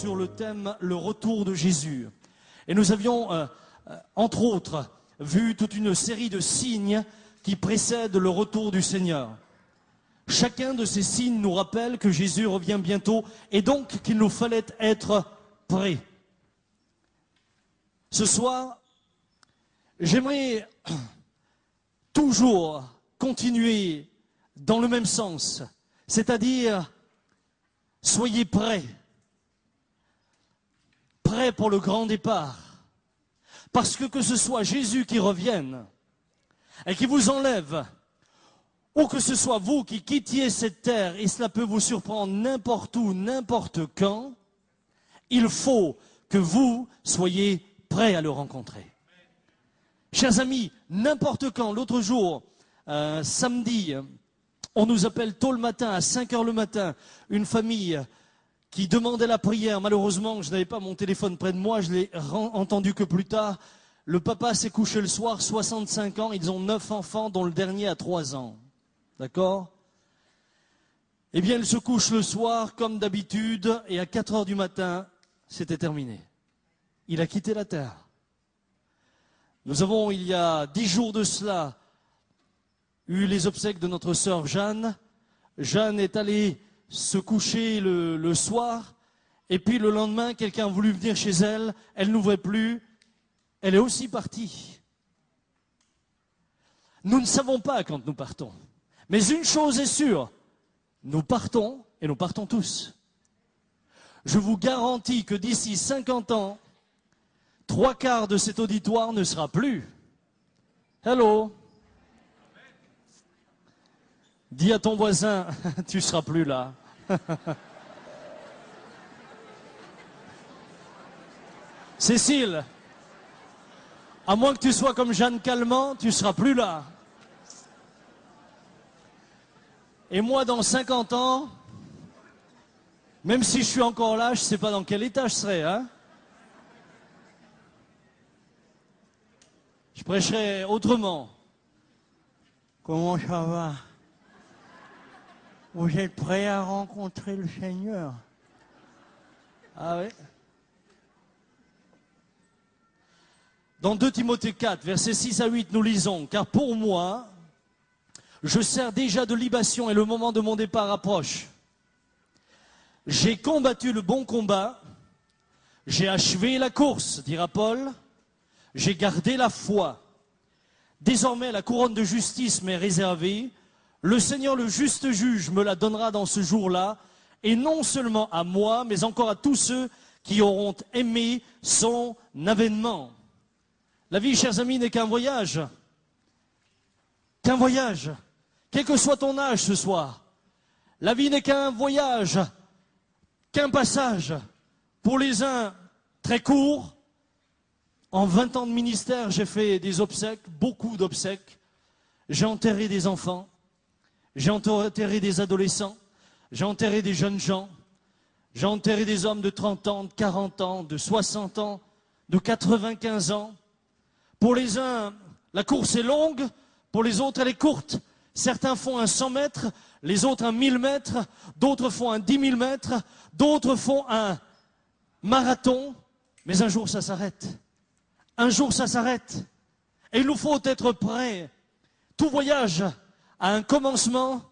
sur le thème le retour de Jésus. Et nous avions, entre autres, vu toute une série de signes qui précèdent le retour du Seigneur. Chacun de ces signes nous rappelle que Jésus revient bientôt et donc qu'il nous fallait être prêts. Ce soir, j'aimerais toujours continuer dans le même sens, c'est-à-dire soyez prêts, prêts pour le grand départ. Parce que ce soit Jésus qui revienne et qui vous enlève, ou que ce soit vous qui quittiez cette terre, et cela peut vous surprendre n'importe où, n'importe quand, il faut que vous soyez prêts à le rencontrer. Chers amis, n'importe quand, l'autre jour, samedi, on nous appelle tôt le matin, à 5 heures le matin, une famille qui demandait la prière. Malheureusement, je n'avais pas mon téléphone près de moi, je l'ai entendu que plus tard. Le papa s'est couché le soir, 65 ans, ils ont 9 enfants, dont le dernier a 3 ans. D'accord? Eh bien, il se couche le soir, comme d'habitude, et à 4 heures du matin, c'était terminé. Il a quitté la terre. Nous avons, il y a 10 jours de cela, eu les obsèques de notre sœur Jeanne. Jeanne est allée se coucher le soir, et puis le lendemain, quelqu'un a voulu venir chez elle, elle n'ouvrait plus, elle est aussi partie. Nous ne savons pas quand nous partons. Mais une chose est sûre, nous partons et nous partons tous. Je vous garantis que d'ici 50 ans, 3/4 de cet auditoire ne sera plus. Hello. Dis à ton voisin, tu ne seras plus là. Cécile, à moins que tu sois comme Jeanne Calment, tu ne seras plus là. Et moi, dans 50 ans, même si je suis encore là, je ne sais pas dans quel état je serai. Hein? Je prêcherai autrement. Comment ça va? Vous êtes prêts à rencontrer le Seigneur? Ah oui. Dans 2 Timothée 4, versets 6 à 8, nous lisons « Car pour moi, je sers déjà de libation et le moment de mon départ approche. J'ai combattu le bon combat, j'ai achevé la course, dira Paul, j'ai gardé la foi. Désormais, la couronne de justice m'est réservée. Le Seigneur, le juste juge, me la donnera dans ce jour-là, et non seulement à moi, mais encore à tous ceux qui auront aimé son avènement. » La vie, chers amis, n'est qu'un voyage. Qu'un voyage. Quel que soit ton âge ce soir. La vie n'est qu'un voyage, qu'un passage. Pour les uns, très court. En 20 ans de ministère, j'ai fait des obsèques, beaucoup d'obsèques. J'ai enterré des enfants. J'ai enterré des adolescents. J'ai enterré des jeunes gens. J'ai enterré des hommes de 30 ans, de 40 ans, de 60 ans, de 95 ans. Pour les uns, la course est longue. Pour les autres, elle est courte. Certains font un 100 mètres, les autres un 1000 mètres, d'autres font un 10 000 mètres, d'autres font un marathon. Mais un jour, ça s'arrête. Un jour, ça s'arrête. Et il nous faut être prêts. Tout voyage a un commencement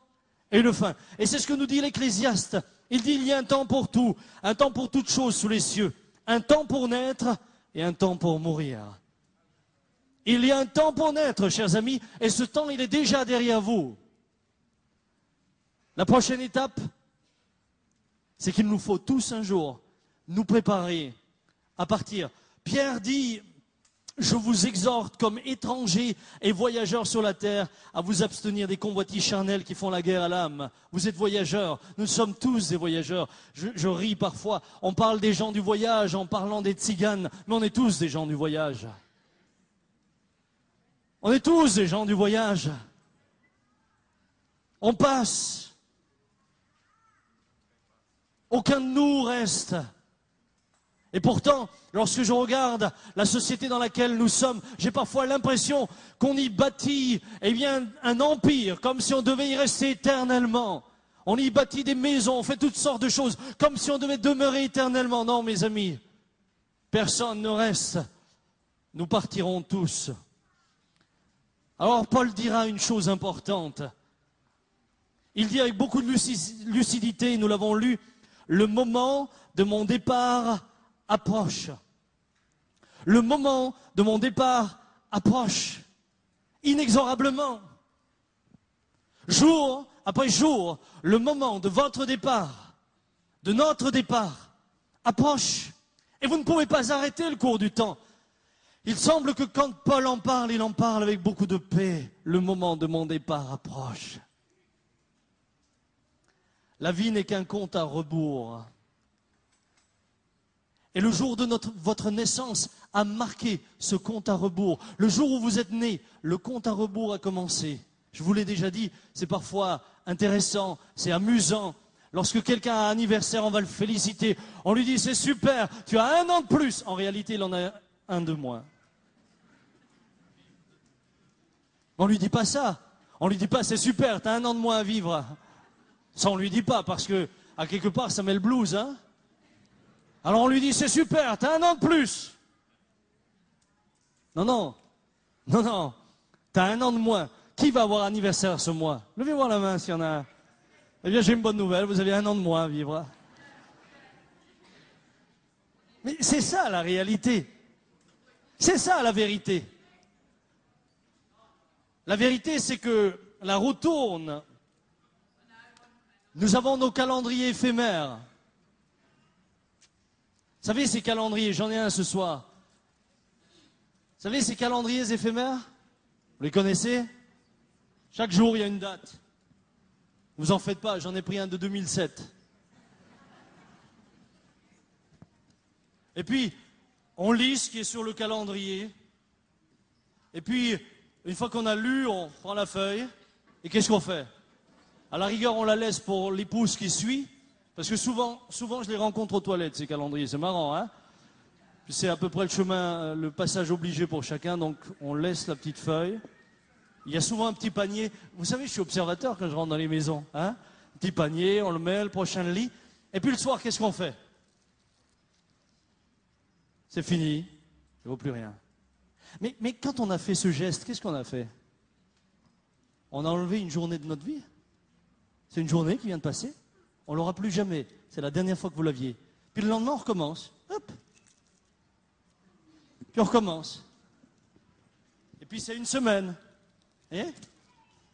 et une fin. Et c'est ce que nous dit l'Ecclésiaste. Il dit, il y a un temps pour tout, un temps pour toute chose sous les cieux, un temps pour naître et un temps pour mourir. Il y a un temps pour naître, chers amis, et ce temps, il est déjà derrière vous. La prochaine étape, c'est qu'il nous faut tous un jour nous préparer à partir. Pierre dit, je vous exhorte comme étrangers et voyageurs sur la terre à vous abstenir des convoitises charnelles qui font la guerre à l'âme. Vous êtes voyageurs, nous sommes tous des voyageurs. Je ris parfois, on parle des gens du voyage en parlant des tziganes, mais on est tous des gens du voyage. On est tous des gens du voyage. On passe. Aucun de nous reste. Et pourtant, lorsque je regarde la société dans laquelle nous sommes, j'ai parfois l'impression qu'on y bâtit un empire, comme si on devait y rester éternellement. On y bâtit des maisons, on fait toutes sortes de choses, comme si on devait demeurer éternellement. Non, mes amis, personne ne reste. Nous partirons tous. Alors Paul dira une chose importante. Il dit avec beaucoup de lucidité, nous l'avons lu, le moment de mon départ approche. Le moment de mon départ approche, inexorablement. Jour après jour, le moment de votre départ, de notre départ, approche. Et vous ne pouvez pas arrêter le cours du temps. Il semble que quand Paul en parle, il en parle avec beaucoup de paix. Le moment de mon départ approche. La vie n'est qu'un compte à rebours. Et le jour de votre naissance a marqué ce compte à rebours. Le jour où vous êtes né, le compte à rebours a commencé. Je vous l'ai déjà dit, c'est parfois intéressant, c'est amusant. Lorsque quelqu'un a un anniversaire, on va le féliciter. On lui dit, c'est super, tu as 1 an de plus. En réalité, il en a 1 de moins. On ne lui dit pas ça. On ne lui dit pas, c'est super, tu as 1 an de moins à vivre. Ça, on ne lui dit pas, parce que, à quelque part, ça met le blues, hein. Alors on lui dit, c'est super, tu as 1 an de plus. Non, tu as 1 an de moins. Qui va avoir anniversaire ce mois? Levez voir la main s'il y en a un. Eh bien, j'ai une bonne nouvelle, vous avez 1 an de moins à vivre. Mais c'est ça la réalité. C'est ça la vérité. La vérité, c'est que la roue tourne. Nous avons nos calendriers éphémères. Vous savez, ces calendriers, j'en ai un ce soir. Vous savez, ces calendriers éphémères, vous les connaissez? Chaque jour, il y a une date. Vous en faites pas, j'en ai pris un de 2007. Et puis, on lit ce qui est sur le calendrier. Et puis, une fois qu'on a lu, on prend la feuille. Et qu'est-ce qu'on fait? À la rigueur, on la laisse pour l'épouse qui suit. Parce que souvent, je les rencontre aux toilettes, ces calendriers. C'est marrant, hein? C'est à peu près le chemin, le passage obligé pour chacun. Donc, on laisse la petite feuille. Il y a souvent un petit panier. Vous savez, je suis observateur quand je rentre dans les maisons. Hein? Petit panier, on le met, le prochain le lit. Et puis le soir, qu'est-ce qu'on fait? C'est fini. Il ne vaut plus rien. Mais quand on a fait ce geste, qu'est-ce qu'on a fait? On a enlevé une journée de notre vie. C'est une journée qui vient de passer. On ne l'aura plus jamais. C'est la dernière fois que vous l'aviez. Puis le lendemain, on recommence. Hop. Puis on recommence. Et puis c'est une semaine. Et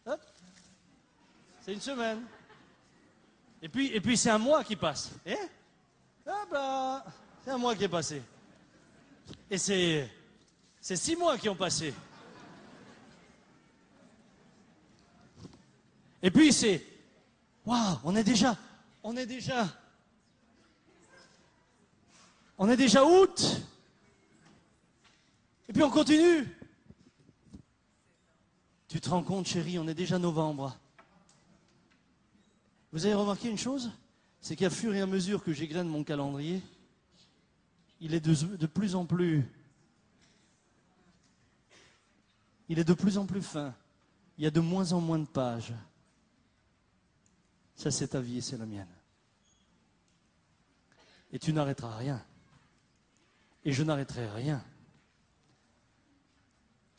hop. C'est une semaine. Et puis c'est un mois qui passe. Et ah bah, c'est un mois qui est passé. Et c'est 6 mois qui ont passé. Et puis c'est waouh, on est déjà août. Et puis on continue. Tu te rends compte, chérie, on est déjà novembre. Vous avez remarqué une chose? C'est qu'à fur et à mesure que j'égrène mon calendrier, il est de plus en plus fin. Il y a de moins en moins de pages. Ça, c'est ta vie et c'est la mienne. Et tu n'arrêteras rien. Et je n'arrêterai rien.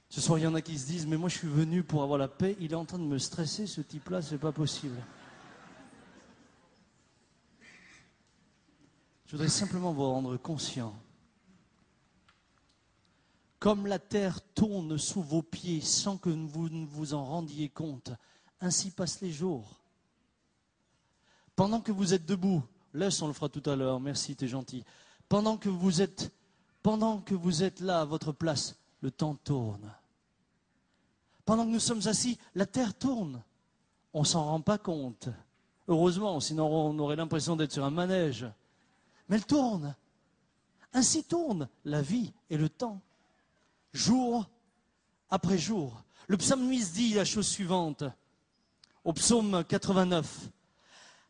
Ce soir, il y en a qui se disent, mais moi je suis venu pour avoir la paix, il est en train de me stresser, ce type-là, c'est pas possible. Je voudrais simplement vous rendre conscient. Comme la terre tourne sous vos pieds sans que vous ne vous en rendiez compte, ainsi passent les jours. Pendant que vous êtes debout, laisse, on le fera tout à l'heure, merci, t'es gentil. Pendant que vous êtes là à votre place, le temps tourne. Pendant que nous sommes assis, la terre tourne. On ne s'en rend pas compte. Heureusement, sinon on aurait l'impression d'être sur un manège. Mais elle tourne. Ainsi tourne la vie et le temps. Jour après jour. Le psalmiste dit la chose suivante, au psaume 89.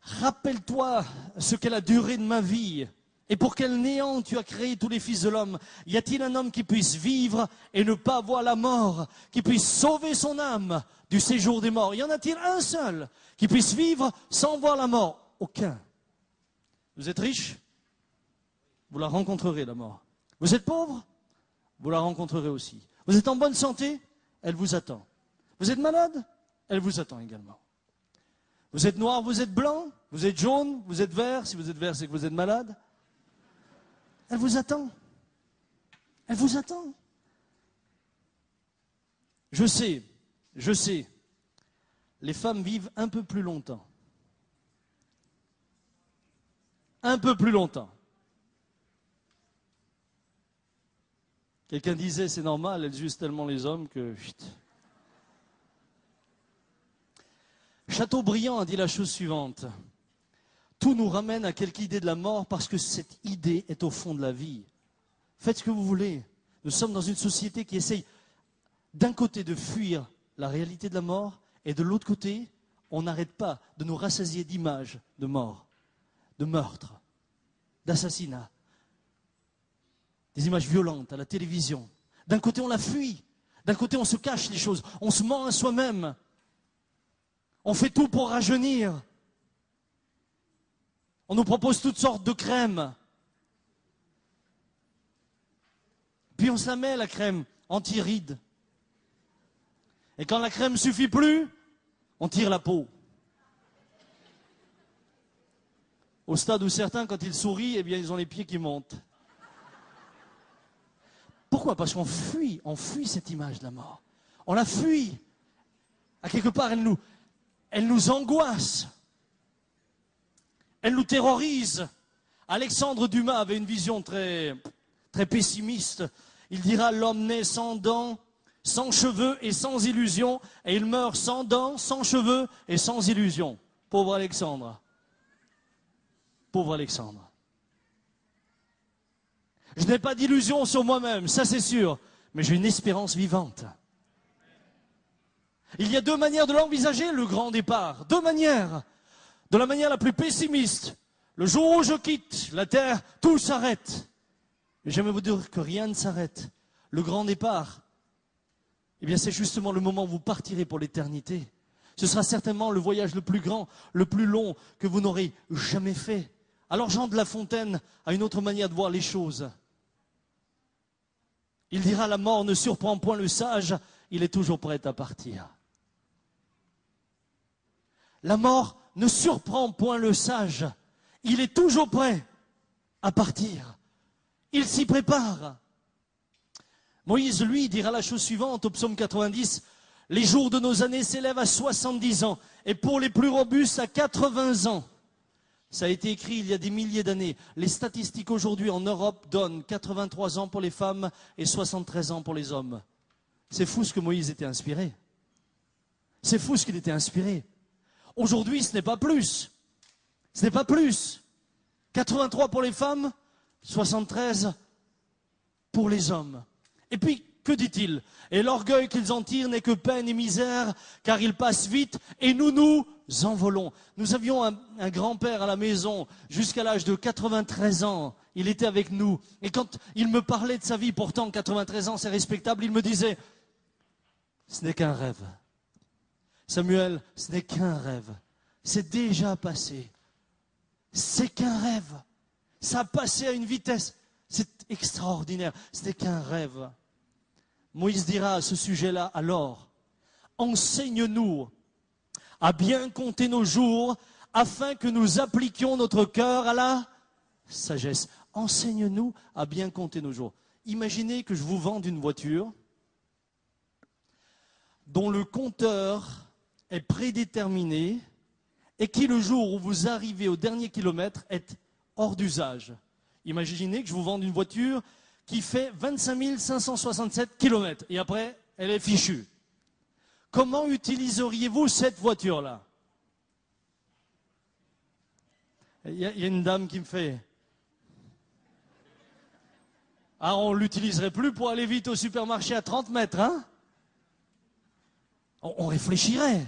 Rappelle-toi ce qu'est la durée de ma vie Et pour quel néant tu as créé tous les fils de l'homme? Y a-t-il un homme qui puisse vivre et ne pas voir la mort, qui puisse sauver son âme du séjour des morts? Y en a-t-il un seul qui puisse vivre sans voir la mort? Aucun. Vous êtes riche? Vous la rencontrerez, la mort. Vous êtes pauvre? Vous la rencontrerez aussi. Vous êtes en bonne santé? Elle vous attend. Vous êtes malade? Elle vous attend également. Vous êtes noir, vous êtes blanc? Vous êtes jaune? Vous êtes vert? Si vous êtes vert, c'est que vous êtes malade. Elle vous attend. Elle vous attend. Je sais, les femmes vivent un peu plus longtemps. Un peu plus longtemps. Quelqu'un disait, c'est normal, elles usent tellement les hommes que... Chut. Chateaubriand a dit la chose suivante. Tout nous ramène à quelque idée de la mort parce que cette idée est au fond de la vie. Faites ce que vous voulez. Nous sommes dans une société qui essaye d'un côté de fuir la réalité de la mort et de l'autre côté, on n'arrête pas de nous rassasier d'images de mort, de meurtres, d'assassinats, des images violentes à la télévision. D'un côté, on la fuit. D'un côté, on se cache les choses. On se ment à soi-même. On fait tout pour rajeunir. On nous propose toutes sortes de crèmes. Puis on se la met, la crème anti-rides. Et quand la crème ne suffit plus, on tire la peau. Au stade où certains, quand ils sourient, eh bien, ils ont les pieds qui montent. Pourquoi? Parce qu'on fuit cette image de la mort. On la fuit. À quelque part, elle nous angoisse. Elle nous terrorise. Alexandre Dumas avait une vision très, très pessimiste. Il dira, l'homme naît sans dents, sans cheveux et sans illusions, et il meurt sans dents, sans cheveux et sans illusions. Pauvre Alexandre. Pauvre Alexandre. Je n'ai pas d'illusions sur moi-même, ça c'est sûr, mais j'ai une espérance vivante. Il y a deux manières de l'envisager, le grand départ. Deux manières. De la manière la plus pessimiste, le jour où je quitte la terre, tout s'arrête. Mais j'aimerais vous dire que rien ne s'arrête. Le grand départ, eh bien c'est justement le moment où vous partirez pour l'éternité. Ce sera certainement le voyage le plus grand, le plus long que vous n'aurez jamais fait. Alors Jean de La Fontaine a une autre manière de voir les choses. Il dira, la mort ne surprend point le sage, il est toujours prêt à partir. La mort ne surprend point le sage, il est toujours prêt à partir. Il s'y prépare. Moïse, lui, dira la chose suivante au psaume 90, « Les jours de nos années s'élèvent à 70 ans, et pour les plus robustes à 80 ans. » Ça a été écrit il y a des milliers d'années. Les statistiques aujourd'hui en Europe donnent 83 ans pour les femmes et 73 ans pour les hommes. C'est fou ce que Moïse était inspiré. C'est fou ce qu'il était inspiré. Aujourd'hui, ce n'est pas plus. Ce n'est pas plus. 83 pour les femmes, 73 pour les hommes. Et puis, que dit-il? Et l'orgueil qu'ils en tirent n'est que peine et misère, car ils passent vite et nous nous envolons. Nous avions un grand-père à la maison jusqu'à l'âge de 93 ans. Il était avec nous. Et quand il me parlait de sa vie, pourtant 93 ans c'est respectable, il me disait, ce n'est qu'un rêve. Samuel, ce n'est qu'un rêve. C'est déjà passé. C'est qu'un rêve. Ça a passé à une vitesse. C'est extraordinaire. Ce n'est qu'un rêve. Moïse dira à ce sujet-là, alors, enseigne-nous à bien compter nos jours afin que nous appliquions notre cœur à la sagesse. Enseigne-nous à bien compter nos jours. Imaginez que je vous vende une voiture dont le compteur est prédéterminé et qui, le jour où vous arrivez au dernier kilomètre, est hors d'usage. Imaginez que je vous vende une voiture qui fait 25 567 km et après, elle est fichue. Comment utiliseriez-vous cette voiture-là? Il y a une dame qui me fait... Ah, on ne l'utiliserait plus pour aller vite au supermarché à 30 mètres, hein? On réfléchirait.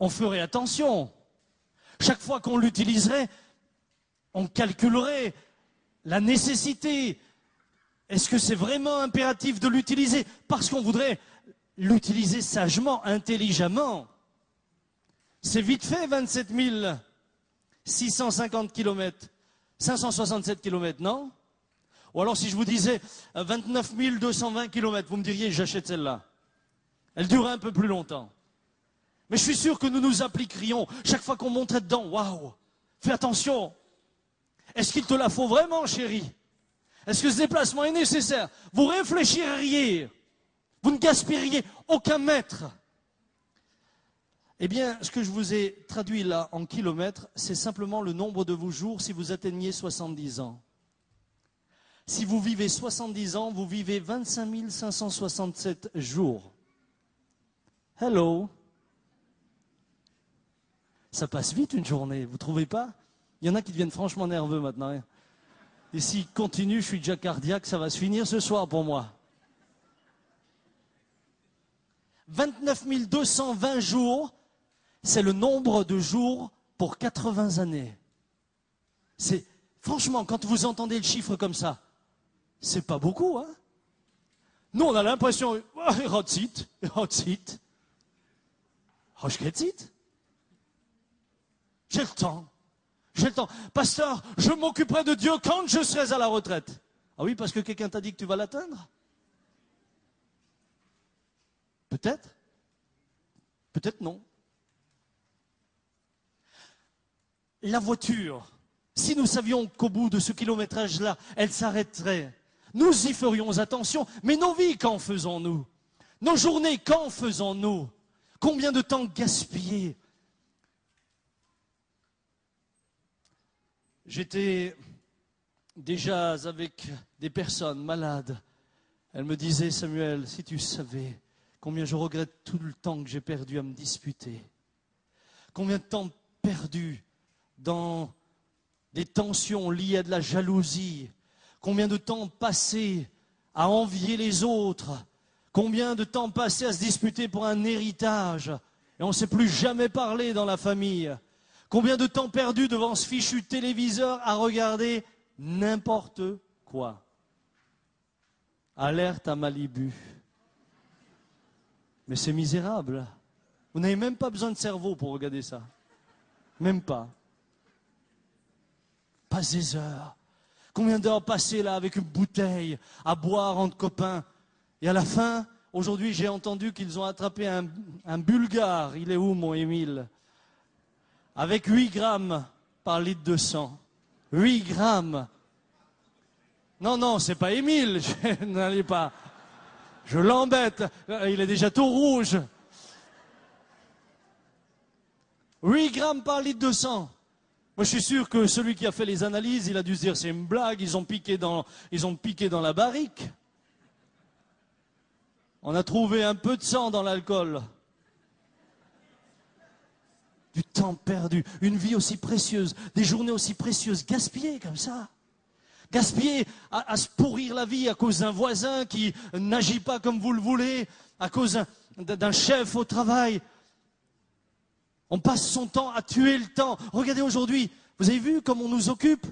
On ferait attention. Chaque fois qu'on l'utiliserait, on calculerait la nécessité. Est-ce que c'est vraiment impératif de l'utiliser? Parce qu'on voudrait l'utiliser sagement, intelligemment. C'est vite fait, 27 650 km, 567 km, non? Ou alors si je vous disais 29 220 km, vous me diriez, j'achète celle-là. Elle durerait un peu plus longtemps. Mais je suis sûr que nous nous appliquerions chaque fois qu'on monterait dedans. Waouh! Fais attention! Est-ce qu'il te la faut vraiment, chérie? Est-ce que ce déplacement est nécessaire? Vous réfléchiriez. Vous ne gaspilleriez aucun mètre. Eh bien, ce que je vous ai traduit là en kilomètres, c'est simplement le nombre de vos jours si vous atteignez 70 ans. Si vous vivez 70 ans, vous vivez 25 567 jours. Hello! Ça passe vite une journée, vous ne trouvez pas? Il y en a qui deviennent franchement nerveux maintenant. Et s'il continue, je suis déjà cardiaque, ça va se finir ce soir pour moi. 29 220 jours, c'est le nombre de jours pour 80 années. C'est, franchement, quand vous entendez le chiffre comme ça, c'est pas beaucoup, hein? Nous, on a l'impression, Rotzit. J'ai le temps. Pasteur, je m'occuperai de Dieu quand je serai à la retraite. Ah oui, parce que quelqu'un t'a dit que tu vas l'atteindre? Peut-être. Peut-être non. La voiture, si nous savions qu'au bout de ce kilométrage-là, elle s'arrêterait, nous y ferions attention. Mais nos vies, qu'en faisons-nous? Nos journées, qu'en faisons-nous? Combien de temps gaspiller? J'étais déjà avec des personnes malades. Elles me disaient, Samuel, si tu savais combien je regrette tout le temps que j'ai perdu à me disputer. Combien de temps perdu dans des tensions liées à de la jalousie. Combien de temps passé à envier les autres. Combien de temps passé à se disputer pour un héritage. Et on ne s'est plus jamais parlé dans la famille. Combien de temps perdu devant ce fichu téléviseur à regarder n'importe quoi. Alerte à Malibu. Mais c'est misérable. Vous n'avez même pas besoin de cerveau pour regarder ça. Même pas. Pas des heures. Combien d'heures passées là avec une bouteille à boire entre copains. Et à la fin, aujourd'hui j'ai entendu qu'ils ont attrapé un Bulgare. Il est où mon Émile? Avec 8 grammes par litre de sang. 8 grammes. Non, c'est pas Émile. N'allez pas. Je l'embête. Il est déjà tout rouge. 8 grammes par litre de sang. Moi, je suis sûr que celui qui a fait les analyses, il a dû se dire, c'est une blague, ils ont piqué dans la barrique. On a trouvé un peu de sang dans l'alcool. Du temps perdu, une vie aussi précieuse, des journées aussi précieuses, gaspillées comme ça. Gaspillées à se pourrir la vie à cause d'un voisin qui n'agit pas comme vous le voulez, à cause d'un chef au travail. On passe son temps à tuer le temps. Regardez aujourd'hui, vous avez vu comme on nous occupe?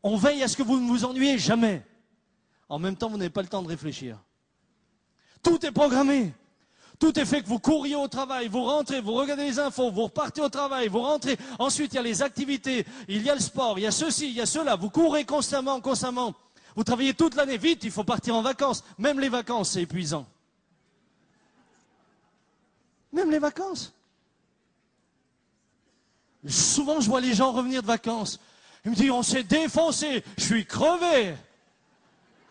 On veille à ce que vous ne vous ennuyez jamais. En même temps, vous n'avez pas le temps de réfléchir. Tout est programmé. Tout est fait que vous couriez au travail, vous rentrez, vous regardez les infos, vous repartez au travail, vous rentrez. Ensuite, il y a les activités, il y a le sport, il y a ceci, il y a cela. Vous courez constamment. Vous travaillez toute l'année. Vite, il faut partir en vacances. Même les vacances, c'est épuisant. Même les vacances. Souvent, je vois les gens revenir de vacances. Ils me disent, on s'est défoncé, je suis crevé.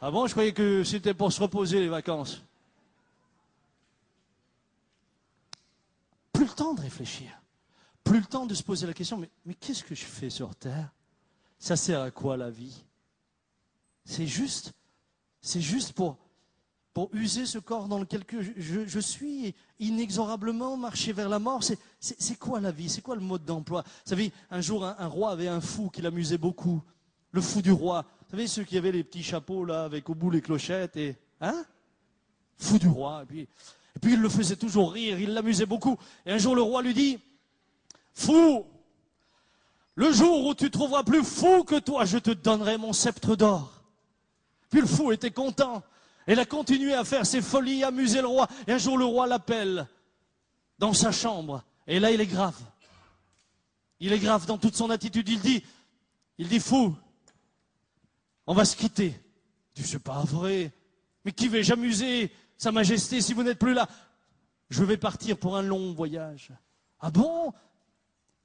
Ah bon, je croyais que c'était pour se reposer les vacances. Plus le temps de réfléchir. Plus le temps de se poser la question, mais qu'est-ce que je fais sur Terre? Ça sert à quoi la vie? C'est juste pour user ce corps dans lequel je suis inexorablement marcher vers la mort. C'est quoi la vie? C'est quoi le mode d'emploi? Vous savez, un jour, un roi avait un fou qui l'amusait beaucoup. Le fou du roi. Vous savez, ceux qui avaient les petits chapeaux là, avec au bout les clochettes et... Hein? Fou du roi. Et puis il le faisait toujours rire, il l'amusait beaucoup. Et un jour, le roi lui dit, « Fou, Le jour où tu trouveras plus fou que toi, je te donnerai mon sceptre d'or. Puis le fou était content. Et il a continué à faire ses folies, à amuser le roi. Et un jour, le roi l'appelle dans sa chambre. Et là, il est grave. Il est grave dans toute son attitude. Il dit, fou, on va se quitter. Il dit, c'est pas vrai. Mais qui vais-je amuser, Sa Majesté, si vous n'êtes plus là? Je vais partir pour un long voyage. Ah bon?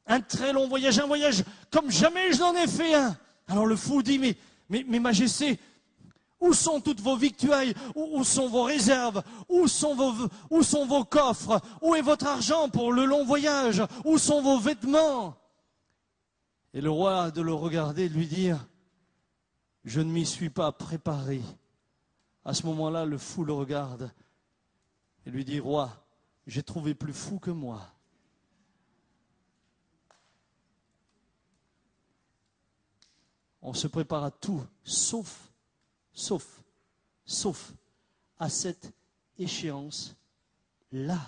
Un très long voyage, un voyage comme jamais je n'en ai fait un. Alors le fou dit, mais Majesté, où sont toutes vos victuailles? Où sont vos réserves? Où sont vos coffres? Où est votre argent pour le long voyage? Où sont vos vêtements? Et le roi de le regarder et de lui dire, je ne m'y suis pas préparé. À ce moment-là, le fou le regarde et lui dit, roi, j'ai trouvé plus fou que moi. On se prépare à tout, sauf à cette échéance-là.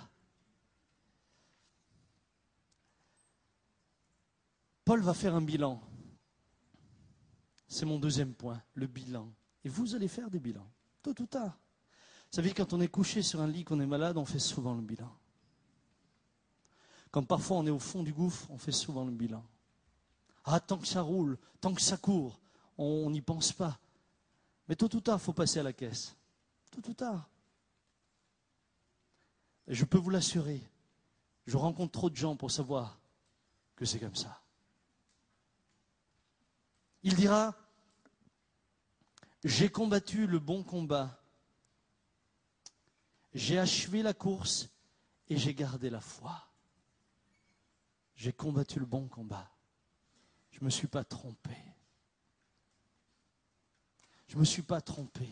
Paul va faire un bilan. C'est mon deuxième point, le bilan. Et vous allez faire des bilans, tôt ou tard. Vous savez, quand on est couché sur un lit, qu'on est malade, on fait souvent le bilan. Quand parfois on est au fond du gouffre, on fait souvent le bilan. Ah, tant que ça roule, tant que ça court, on n'y pense pas. Mais tôt ou tard, il faut passer à la caisse. Tôt ou tard. Et je peux vous l'assurer, je rencontre trop de gens pour savoir que c'est comme ça. Il dira, j'ai combattu le bon combat, j'ai achevé la course et j'ai gardé la foi. J'ai combattu le bon combat. Je ne me suis pas trompé. Je ne me suis pas trompé.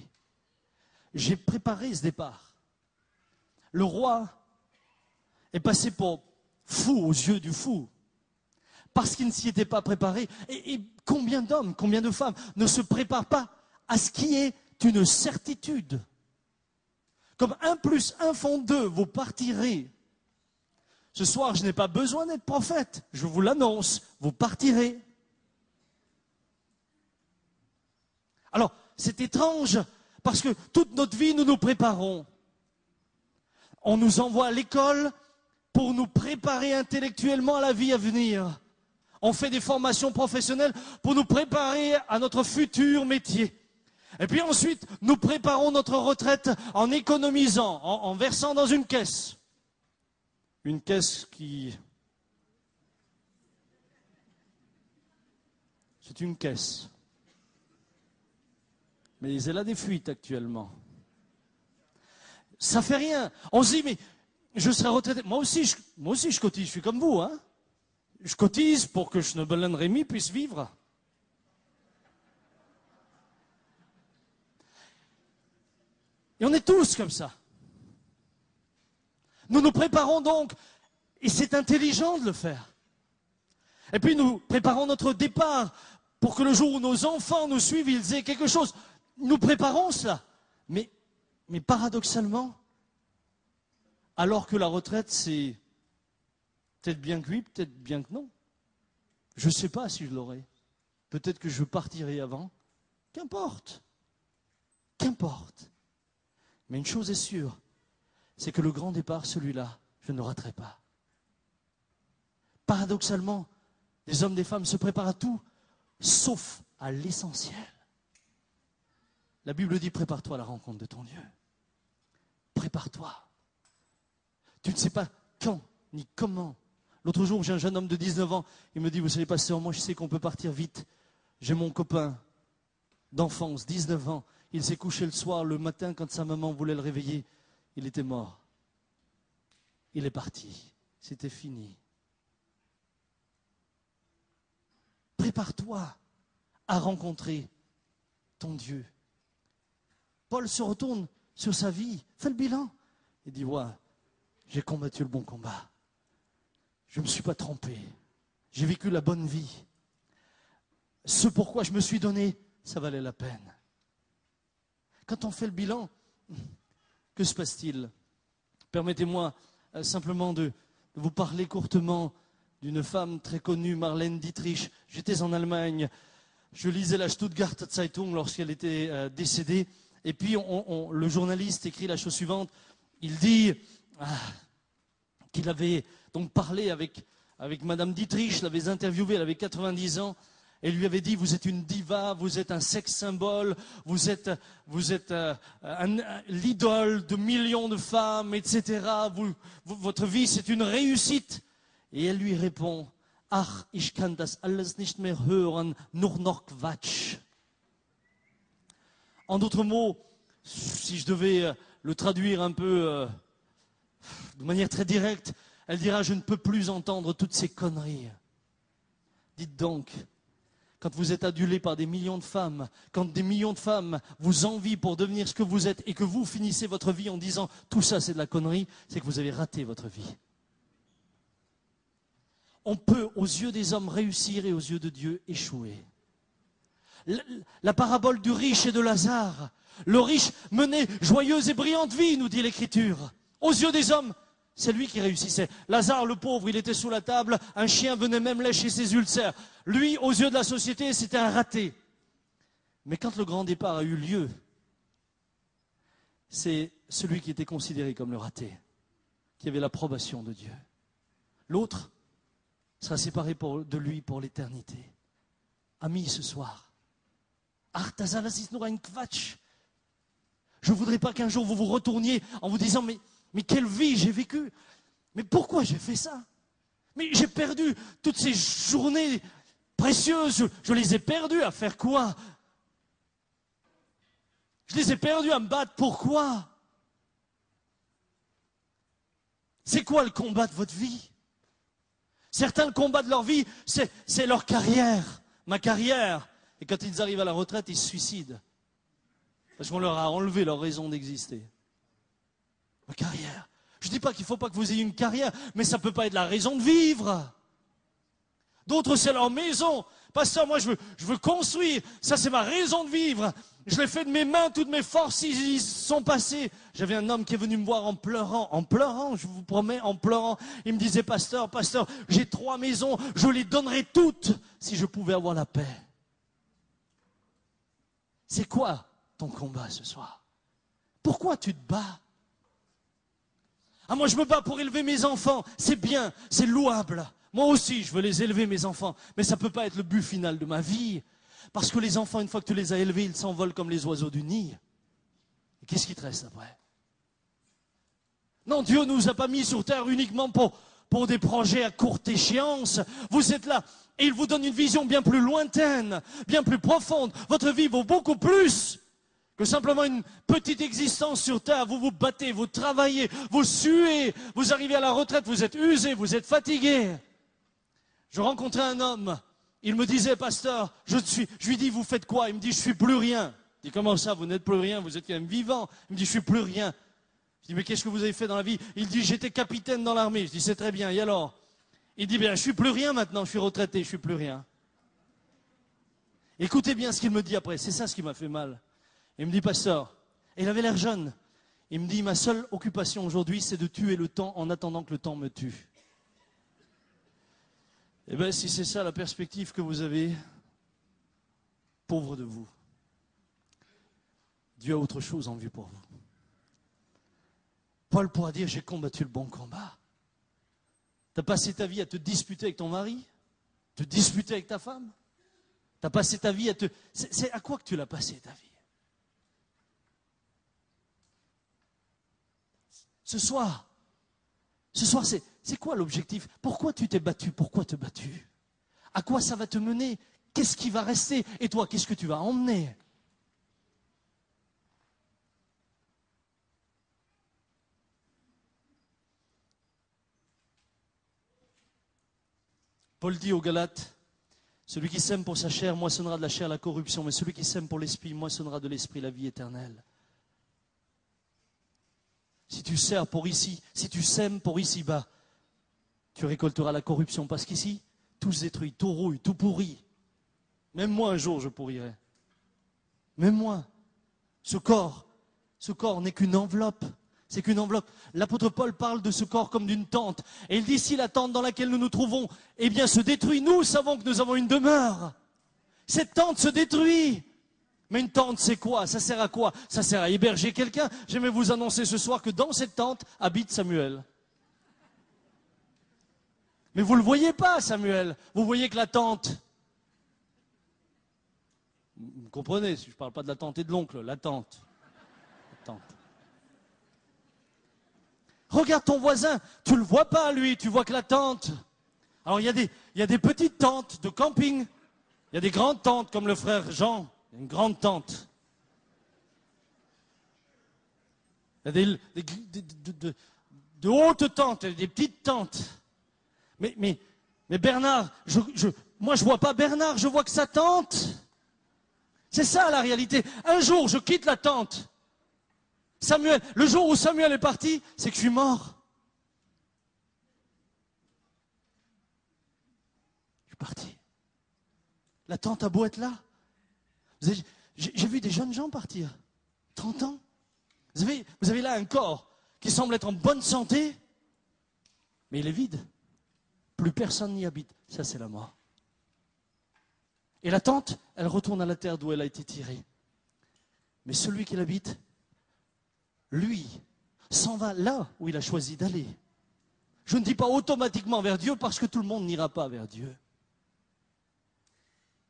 J'ai préparé ce départ. Le roi est passé pour fou aux yeux du fou, parce qu'il ne s'y était pas préparé. Et combien d'hommes, combien de femmes ne se préparent pas à ce qui est une certitude? Comme 1 plus 1 font 2, vous partirez. Ce soir, je n'ai pas besoin d'être prophète, je vous l'annonce, vous partirez. Alors, c'est étrange, parce que toute notre vie, nous nous préparons. On nous envoie à l'école pour nous préparer intellectuellement à la vie à venir. On fait des formations professionnelles pour nous préparer à notre futur métier. Et puis ensuite, nous préparons notre retraite en économisant, en versant dans une caisse. Une caisse qui... C'est une caisse. Mais elle a des fuites actuellement. Ça fait rien. On se dit, mais je serai retraité. Moi aussi, je cotise, je suis comme vous. Hein. Je cotise pour que Schnebelen Rémy puisse vivre. Et on est tous comme ça. Nous nous préparons donc, et c'est intelligent de le faire. Et puis nous préparons notre départ pour que le jour où nos enfants nous suivent, ils aient quelque chose. Nous préparons cela. Mais paradoxalement, alors que la retraite, c'est peut-être bien que oui, peut-être bien que non. Je ne sais pas si je l'aurai. Peut-être que je partirai avant. Qu'importe. Qu'importe. Mais une chose est sûre, c'est que le grand départ, celui-là, je ne le raterai pas. Paradoxalement, les hommes et les femmes se préparent à tout, sauf à l'essentiel. La Bible dit, prépare-toi à la rencontre de ton Dieu. Prépare-toi. Tu ne sais pas quand, ni comment. L'autre jour, j'ai un jeune homme de 19 ans, il me dit, vous savez, pasteur, moi je sais qu'on peut partir vite. J'ai mon copain d'enfance, 19 ans, il s'est couché le soir, le matin, quand sa maman voulait le réveiller, il était mort. Il est parti. C'était fini. Prépare-toi à rencontrer ton Dieu. Paul se retourne sur sa vie, fait le bilan. Il dit, ouais, j'ai combattu le bon combat. Je ne me suis pas trompé. J'ai vécu la bonne vie. Ce pourquoi je me suis donné, ça valait la peine. Quand on fait le bilan, que se passe-t-il? Permettez-moi simplement de vous parler courtement d'une femme très connue, Marlène Dietrich. J'étais en Allemagne, je lisais la Stuttgarter Zeitung lorsqu'elle était décédée. Et puis le journaliste écrit la chose suivante. Il dit qu'il avait donc parlé avec Madame Dietrich, l'avait interviewée, elle avait 90 ans. Et lui avait dit, vous êtes une diva, vous êtes un sexe symbole, vous êtes l'idole de millions de femmes, etc. Votre vie, c'est une réussite. Et elle lui répond, ach, ich kann das alles nicht mehr hören, nur noch Quatsch. En d'autres mots, si je devais le traduire un peu de manière très directe, elle dira, je ne peux plus entendre toutes ces conneries. Dites donc, quand vous êtes adulé par des millions de femmes, quand des millions de femmes vous envient pour devenir ce que vous êtes et que vous finissez votre vie en disant tout ça c'est de la connerie, c'est que vous avez raté votre vie. On peut aux yeux des hommes réussir et aux yeux de Dieu échouer. La parabole du riche et de Lazare. Le riche menait joyeuse et brillante vie, nous dit l'Écriture. Aux yeux des hommes, c'est lui qui réussissait. Lazare, le pauvre, il était sous la table, un chien venait même lécher ses ulcères. Lui, aux yeux de la société, c'était un raté. Mais quand le grand départ a eu lieu, c'est celui qui était considéré comme le raté, qui avait l'approbation de Dieu. L'autre sera séparé de lui pour l'éternité. Amis, ce soir, ach, das alles ist nur ein Quatsch. Je ne voudrais pas qu'un jour vous vous retourniez en vous disant, mais quelle vie j'ai vécue. Mais pourquoi j'ai fait ça? Mais j'ai perdu toutes ces journées précieuses. Je les ai perdues à faire quoi? Je les ai perdues à me battre. Pourquoi? C'est quoi le combat de votre vie? Certains, le combat de leur vie, c'est leur carrière. Ma carrière. Et quand ils arrivent à la retraite, ils se suicident. Parce qu'on leur a enlevé leur raison d'exister. Ma carrière. Je ne dis pas qu'il ne faut pas que vous ayez une carrière, mais ça ne peut pas être la raison de vivre. D'autres, c'est leur maison. Pasteur, moi, je veux construire. Ça, c'est ma raison de vivre. Je l'ai fait de mes mains, toutes mes forces, ils sont passés. J'avais un homme qui est venu me voir en pleurant, je vous promets, en pleurant. Il me disait, pasteur, j'ai 3 maisons, je les donnerais toutes si je pouvais avoir la paix. C'est quoi ton combat ce soir? Pourquoi tu te bats? Ah, moi je me bats pour élever mes enfants, c'est bien, c'est louable. Moi aussi je veux les élever mes enfants, mais ça ne peut pas être le but final de ma vie. Parce que les enfants, une fois que tu les as élevés, ils s'envolent comme les oiseaux du nid. Et qu'est-ce qui te reste après? Non, Dieu ne nous a pas mis sur terre uniquement pour des projets à courte échéance. Vous êtes là et il vous donne une vision bien plus lointaine, bien plus profonde. Votre vie vaut beaucoup plus que simplement une petite existence sur terre. Vous vous battez, vous travaillez, vous suez, vous arrivez à la retraite, vous êtes usé, vous êtes fatigué. Je rencontrais un homme, il me disait, pasteur, je lui dis, vous faites quoi? Il me dit, je suis plus rien. Je dis, comment ça, vous n'êtes plus rien, vous êtes quand même vivant? Il me dit, je suis plus rien. Je dis, mais qu'est-ce que vous avez fait dans la vie? Il dit, j'étais capitaine dans l'armée. Je dis, c'est très bien, et alors? Il dit, bien, je suis plus rien maintenant, je suis retraité, je suis plus rien. Écoutez bien ce qu'il me dit après, c'est ça ce qui m'a fait mal. Il me dit, pasteur, et il avait l'air jeune, il me dit, ma seule occupation aujourd'hui, c'est de tuer le temps en attendant que le temps me tue. Eh bien, si c'est ça la perspective que vous avez, pauvre de vous. Dieu a autre chose en vue pour vous. Paul pourra dire, j'ai combattu le bon combat. Tu as passé ta vie à te disputer avec ton mari, te disputer avec ta femme. Tu as passé ta vie à te... C'est à quoi que tu l'as passé ta vie? Ce soir, c'est quoi l'objectif? Pourquoi tu t'es battu? Pourquoi te battu? À quoi ça va te mener? Qu'est-ce qui va rester? Et toi, qu'est-ce que tu vas emmener? Paul dit aux Galates, celui qui sème pour sa chair moissonnera de la chair la corruption, mais celui qui sème pour l'esprit moissonnera de l'esprit la vie éternelle. Si tu sers pour ici, si tu sèmes pour ici-bas, tu récolteras la corruption. Parce qu'ici, tout se détruit, tout rouille, tout pourrit. Même moi, un jour, je pourrirai. Même moi. Ce corps n'est qu'une enveloppe. C'est qu'une enveloppe. L'apôtre Paul parle de ce corps comme d'une tente. Et il dit, si la tente dans laquelle nous nous trouvons, eh bien, se détruit, nous savons que nous avons une demeure. Cette tente se détruit. Mais une tente, c'est quoi? Ça sert à quoi? Ça sert à héberger quelqu'un. J'aimerais vous annoncer ce soir que dans cette tente habite Samuel. Mais vous ne le voyez pas, Samuel. Vous voyez que la tente... Vous comprenez, si je ne parle pas de la tante et de l'oncle, la tante. La tante. Regarde ton voisin, tu ne le vois pas lui, tu vois que la tente. Alors il y a des petites tentes de camping, il y a des grandes tentes comme le frère Jean, une grande tente. Il y a de hautes tentes, des petites tentes. Mais Bernard, moi je ne vois pas Bernard, je vois que sa tente. C'est ça la réalité. Un jour, je quitte la tente. Samuel, le jour où Samuel est parti, c'est que je suis mort. Je suis parti. La tente a beau être là. J'ai vu des jeunes gens partir. 30 ans. Vous avez là un corps qui semble être en bonne santé, mais il est vide. Plus personne n'y habite. Ça, c'est la mort. Et la tente, elle retourne à la terre d'où elle a été tirée. Mais celui qui l'habite, lui, s'en va là où il a choisi d'aller. Je ne dis pas automatiquement vers Dieu parce que tout le monde n'ira pas vers Dieu.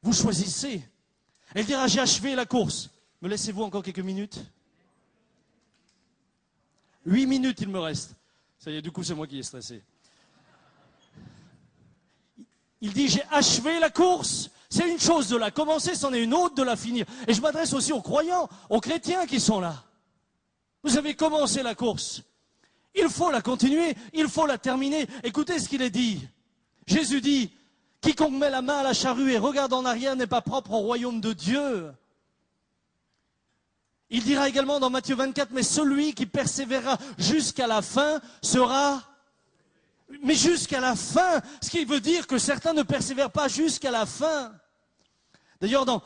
Vous choisissez. Elle dira, j'ai achevé la course. Me laissez-vous encore quelques minutes? 8 minutes il me reste. Ça y est, du coup c'est moi qui ai stressé. Il dit, j'ai achevé la course. C'est une chose de la commencer, c'en est une autre de la finir. Et je m'adresse aussi aux croyants, aux chrétiens qui sont là. Vous avez commencé la course. Il faut la continuer, il faut la terminer. Écoutez ce qu'il est dit. Jésus dit, quiconque met la main à la charrue et regarde en arrière n'est pas propre au royaume de Dieu. Il dira également dans Matthieu 24, mais celui qui persévérera jusqu'à la fin sera... Mais jusqu'à la fin, ce qui veut dire que certains ne persévèrent pas jusqu'à la fin. D'ailleurs, dans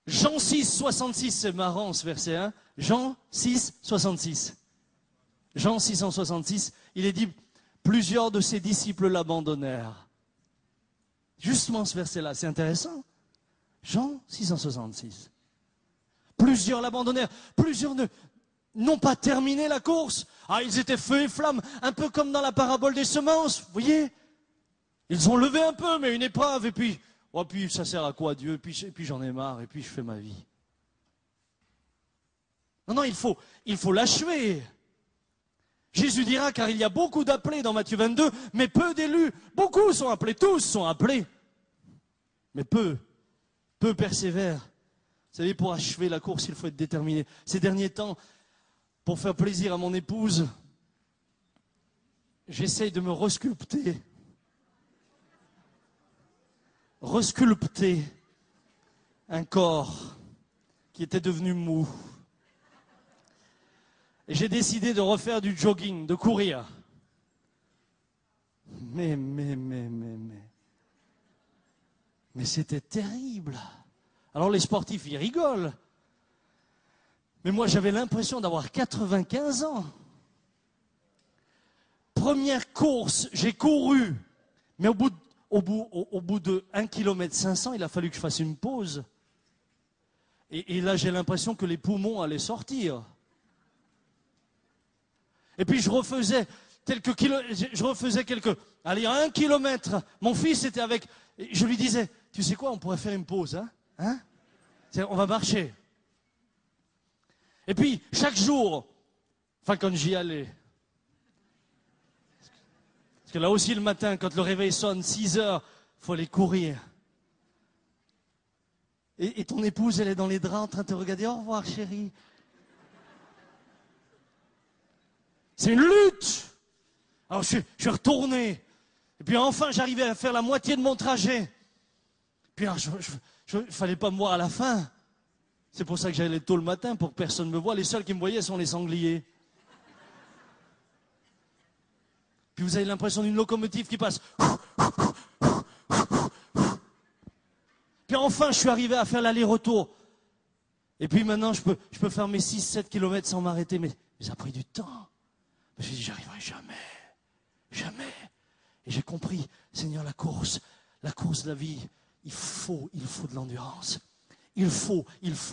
Jean 6, 66, c'est marrant ce verset, hein? Jean 6, 66. Jean 6, 66, il est dit, plusieurs de ses disciples l'abandonnèrent. Justement ce verset-là, c'est intéressant. Jean 666. Plusieurs l'abandonnèrent, plusieurs n'ont pas terminé la course. Ah, ils étaient feu et flamme, un peu comme dans la parabole des semences, vous voyez? Ils ont levé un peu, mais une épreuve, et puis ça sert à quoi Dieu? Et puis j'en ai marre, et puis je fais ma vie. Non, il faut l'achever. Jésus dira, car il y a beaucoup d'appelés dans Matthieu 22, mais peu d'élus. Beaucoup sont appelés, tous sont appelés. Mais peu persévèrent. Vous savez, pour achever la course, il faut être déterminé. Ces derniers temps, pour faire plaisir à mon épouse, j'essaye de me resculpter. Resculpter un corps qui était devenu mou. Et j'ai décidé de refaire du jogging, de courir. Mais c'était terrible. Alors les sportifs, ils rigolent. Mais moi, j'avais l'impression d'avoir 95 ans. Première course, j'ai couru. Mais au bout de 1 km 500, il a fallu que je fasse une pause. Et là, j'ai l'impression que les poumons allaient sortir. Et puis, je refaisais quelques... Allez, à 1 kilomètre, mon fils était avec... Je lui disais, tu sais quoi, on pourrait faire une pause, hein? On va marcher. Et puis, chaque jour, enfin quand j'y allais, parce que là aussi le matin, quand le réveil sonne, 6 heures, il faut aller courir. Et ton épouse, elle est dans les draps en train de te regarder, au revoir chérie. C'est une lutte. Alors je suis retourné. Et puis enfin, j'arrivais à faire la moitié de mon trajet. Puis alors, il ne fallait pas me voir à la fin. C'est pour ça que j'allais tôt le matin, pour que personne ne me voie. Les seuls qui me voyaient sont les sangliers. Puis vous avez l'impression d'une locomotive qui passe. Puis enfin, je suis arrivé à faire l'aller-retour. Et puis maintenant, je peux faire mes 6-7 kilomètres sans m'arrêter, mais ça a pris du temps. Je me suis dit, j'y arriverai jamais. Jamais. Et j'ai compris, Seigneur, la course de la vie, il faut de l'endurance. Il faut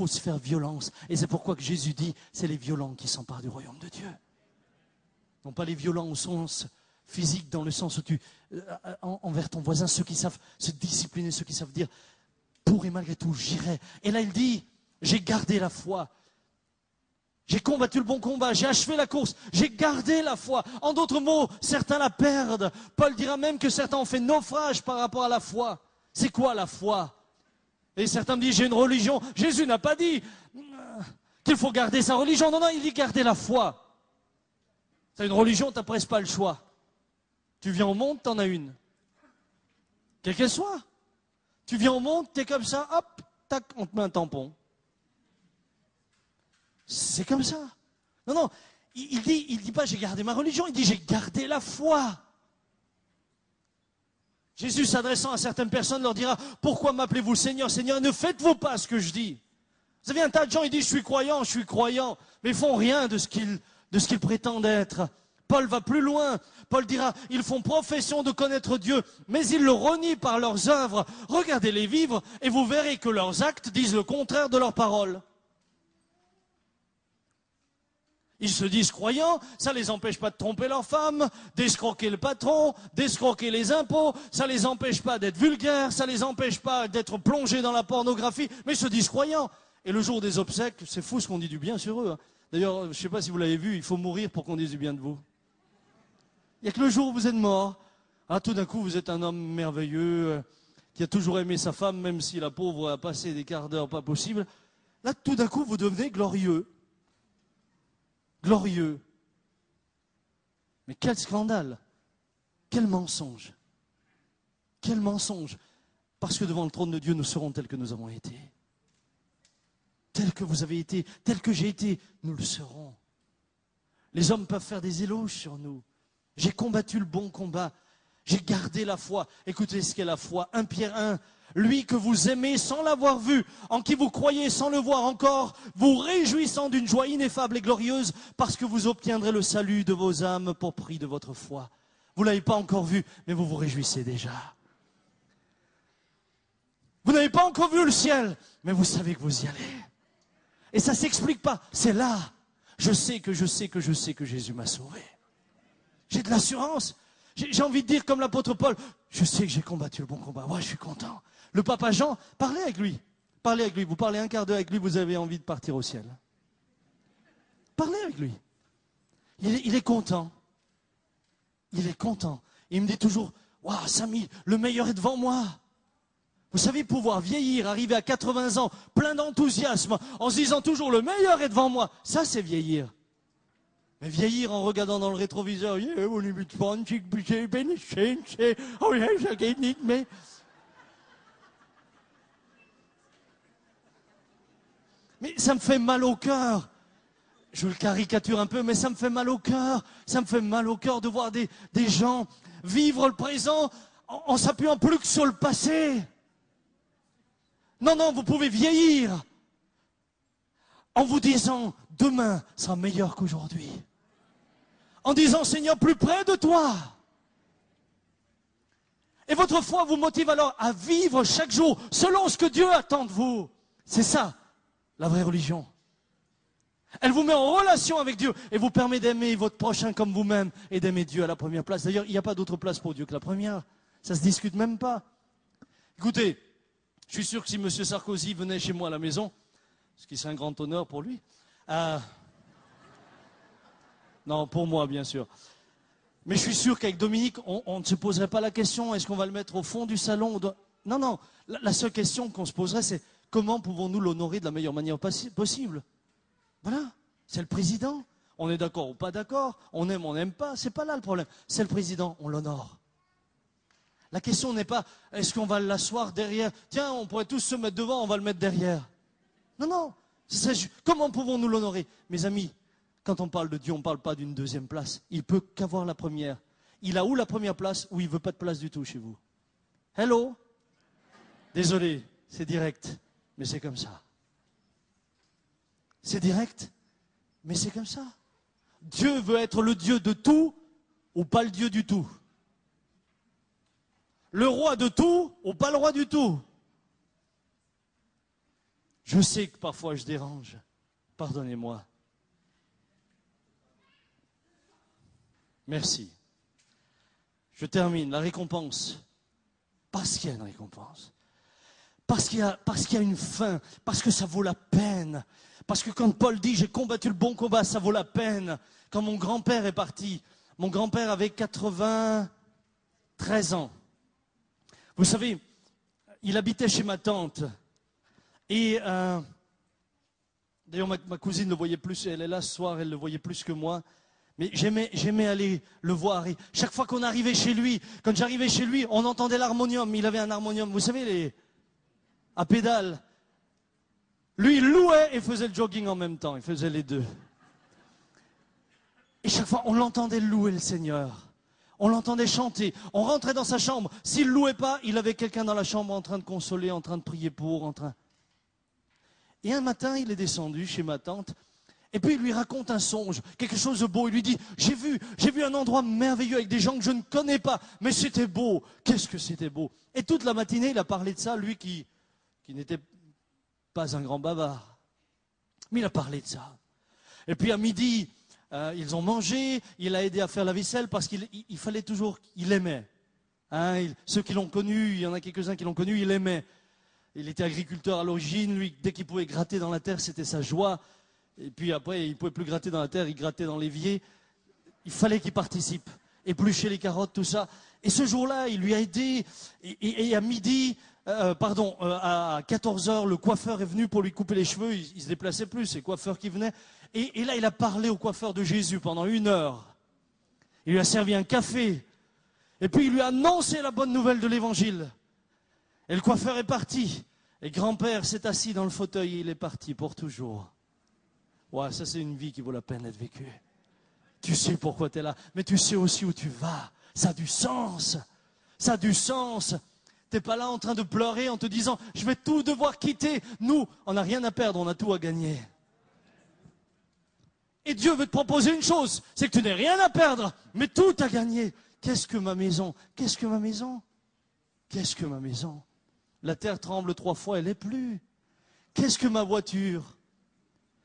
se faire violence. Et c'est pourquoi que Jésus dit, c'est les violents qui s'emparent du royaume de Dieu. Non pas les violents au sens physique, dans le sens où envers ton voisin, ceux qui savent se discipliner, ceux qui savent dire, pour et malgré tout, j'irai. Et là, il dit, j'ai gardé la foi. J'ai combattu le bon combat, j'ai achevé la course, j'ai gardé la foi. En d'autres mots, certains la perdent. Paul dira même que certains ont fait naufrage par rapport à la foi. C'est quoi la foi? Et certains me disent, j'ai une religion. Jésus n'a pas dit qu'il faut garder sa religion. Non, il dit garder la foi. C'est une religion, tu n'as presque pas le choix. Tu viens au monde, tu en as une. Quelle qu'elle soit. Tu viens au monde, tu es comme ça, hop, tac, on te met un tampon. C'est comme ça. Non, il dit pas j'ai gardé ma religion, il dit j'ai gardé la foi. Jésus s'adressant à certaines personnes leur dira, pourquoi m'appelez-vous le Seigneur, Seigneur, ne faites-vous pas ce que je dis? Vous avez un tas de gens, ils disent je suis croyant, mais ils font rien de ce qu'ils prétendent être. Paul va plus loin. Paul dira, ils font profession de connaître Dieu, mais ils le renient par leurs œuvres. Regardez-les vivre et vous verrez que leurs actes disent le contraire de leurs paroles. Ils se disent croyants, ça ne les empêche pas de tromper leur femme, d'escroquer le patron, d'escroquer les impôts, ça ne les empêche pas d'être vulgaires, ça ne les empêche pas d'être plongés dans la pornographie, mais ils se disent croyants. Et le jour des obsèques, c'est fou ce qu'on dit du bien sur eux. D'ailleurs, je ne sais pas si vous l'avez vu, il faut mourir pour qu'on dise du bien de vous. Il n'y a que le jour où vous êtes mort. Ah, tout d'un coup, vous êtes un homme merveilleux, qui a toujours aimé sa femme, même si la pauvre a passé des quarts d'heure pas possible. Là, tout d'un coup, vous devenez glorieux. Glorieux. Mais quel scandale. Quel mensonge. Quel mensonge. Parce que devant le trône de Dieu, nous serons tels que nous avons été. Tels que vous avez été, tels que j'ai été, nous le serons. Les hommes peuvent faire des éloges sur nous. J'ai combattu le bon combat. J'ai gardé la foi. Écoutez ce qu'est la foi. 1 Pierre 1. Lui que vous aimez sans l'avoir vu, en qui vous croyez sans le voir encore, vous réjouissant d'une joie ineffable et glorieuse, parce que vous obtiendrez le salut de vos âmes pour prix de votre foi. Vous ne l'avez pas encore vu, mais vous vous réjouissez déjà. Vous n'avez pas encore vu le ciel, mais vous savez que vous y allez. Et ça ne s'explique pas, c'est là. Je sais que Jésus m'a sauvé. J'ai de l'assurance. J'ai envie de dire comme l'apôtre Paul, je sais que j'ai combattu le bon combat. Ouais, je suis content. Le papa Jean, parlez avec lui. Parlez avec lui. Vous parlez un quart d'heure avec lui, vous avez envie de partir au ciel. Parlez avec lui. Il est content. Il est content. Il me dit toujours, waouh, Samy, le meilleur est devant moi. Vous savez, pouvoir vieillir, arriver à 80 ans, plein d'enthousiasme, en se disant toujours, le meilleur est devant moi. Ça, c'est vieillir. Mais vieillir en regardant dans le rétroviseur, mais ça me fait mal au cœur. Je le caricature un peu, mais ça me fait mal au cœur. Ça me fait mal au cœur de voir des gens vivre le présent en s'appuyant plus que sur le passé. Non, vous pouvez vieillir en vous disant, demain sera meilleur qu'aujourd'hui. En disant, Seigneur, plus près de toi. Et votre foi vous motive alors à vivre chaque jour selon ce que Dieu attend de vous. C'est ça, la vraie religion. Elle vous met en relation avec Dieu et vous permet d'aimer votre prochain comme vous-même et d'aimer Dieu à la première place. D'ailleurs, il n'y a pas d'autre place pour Dieu que la première. Ça ne se discute même pas. Écoutez, je suis sûr que si M. Sarkozy venait chez moi à la maison, ce qui serait un grand honneur pour lui, non, pour moi, bien sûr. Mais je suis sûr qu'avec Dominique, on ne se poserait pas la question, est-ce qu'on va le mettre au fond du salon? Non. La seule question qu'on se poserait, c'est comment pouvons-nous l'honorer de la meilleure manière possible? Voilà, c'est le président. On est d'accord ou pas d'accord, on aime, on n'aime pas, c'est pas là le problème. C'est le président, on l'honore. La question n'est pas, est-ce qu'on va l'asseoir derrière? Tiens, on pourrait tous se mettre devant, on va le mettre derrière. Non. Comment pouvons-nous l'honorer? Mes amis, quand on parle de Dieu, on ne parle pas d'une deuxième place. Il ne peut qu'avoir la première. Il a où la première place ou il ne veut pas de place du tout chez vous? Hello? Désolé, c'est direct, mais c'est comme ça. C'est direct, mais c'est comme ça. Dieu veut être le Dieu de tout ou pas le Dieu du tout. Le roi de tout ou pas le roi du tout. Je sais que parfois je dérange. Pardonnez-moi. Merci. Je termine. La récompense. Parce qu'il y a une récompense. Parce qu'il y a une fin. Parce que ça vaut la peine. Parce que quand Paul dit « j'ai combattu le bon combat », ça vaut la peine. Quand mon grand-père est parti, mon grand-père avait 93 ans. Vous savez, il habitait chez ma tante. Et d'ailleurs, ma cousine le voyait plus, elle est là ce soir, elle le voyait plus que moi. Mais j'aimais aller le voir. Et chaque fois qu'on arrivait chez lui, quand j'arrivais chez lui, on entendait l'harmonium. Il avait un harmonium, vous savez, à pédale. Lui, il louait et faisait le jogging en même temps. Il faisait les deux. Et chaque fois, on l'entendait louer le Seigneur. On l'entendait chanter. On rentrait dans sa chambre. S'il ne louait pas, il avait quelqu'un dans la chambre en train de consoler, en train de prier pour, Et un matin, il est descendu chez ma tante. Et puis, il lui raconte un songe, quelque chose de beau. Il lui dit, j'ai vu un endroit merveilleux avec des gens que je ne connais pas. Mais c'était beau. Qu'est-ce que c'était beau. Et toute la matinée, il a parlé de ça, lui qui n'était pas un grand bavard. Mais il a parlé de ça. Et puis, à midi, ils ont mangé. Il a aidé à faire la vaisselle parce qu'il fallait toujours... Il aimait. Ceux qui l'ont connu, il y en a quelques-uns qui l'ont connu, il aimait. Il était agriculteur à l'origine. Lui, dès qu'il pouvait gratter dans la terre, c'était sa joie. Et puis après, il ne pouvait plus gratter dans la terre, il grattait dans l'évier. Il fallait qu'il participe. Éplucher les carottes, tout ça. Et ce jour-là, il lui a aidé. Et à midi, à 14h, le coiffeur est venu pour lui couper les cheveux. Il ne se déplaçait plus, c'est le coiffeur qui venait. Et là, il a parlé au coiffeur de Jésus pendant 1 heure. Il lui a servi un café. Et puis, il lui a annoncé la bonne nouvelle de l'évangile. Et le coiffeur est parti. Et grand-père s'est assis dans le fauteuil et il est parti pour toujours. Ouais, ça c'est une vie qui vaut la peine d'être vécue. Tu sais pourquoi tu es là, mais tu sais aussi où tu vas. Ça a du sens. Ça a du sens. Tu n'es pas là en train de pleurer en te disant « je vais tout devoir quitter ». Nous, on n'a rien à perdre, on a tout à gagner. Et Dieu veut te proposer une chose, c'est que tu n'aies rien à perdre, mais tout à gagner. Qu'est-ce que ma maison? Qu'est-ce que ma maison? Qu'est-ce que ma maison? La terre tremble 3 fois, elle n'est plus. Qu'est-ce que ma voiture?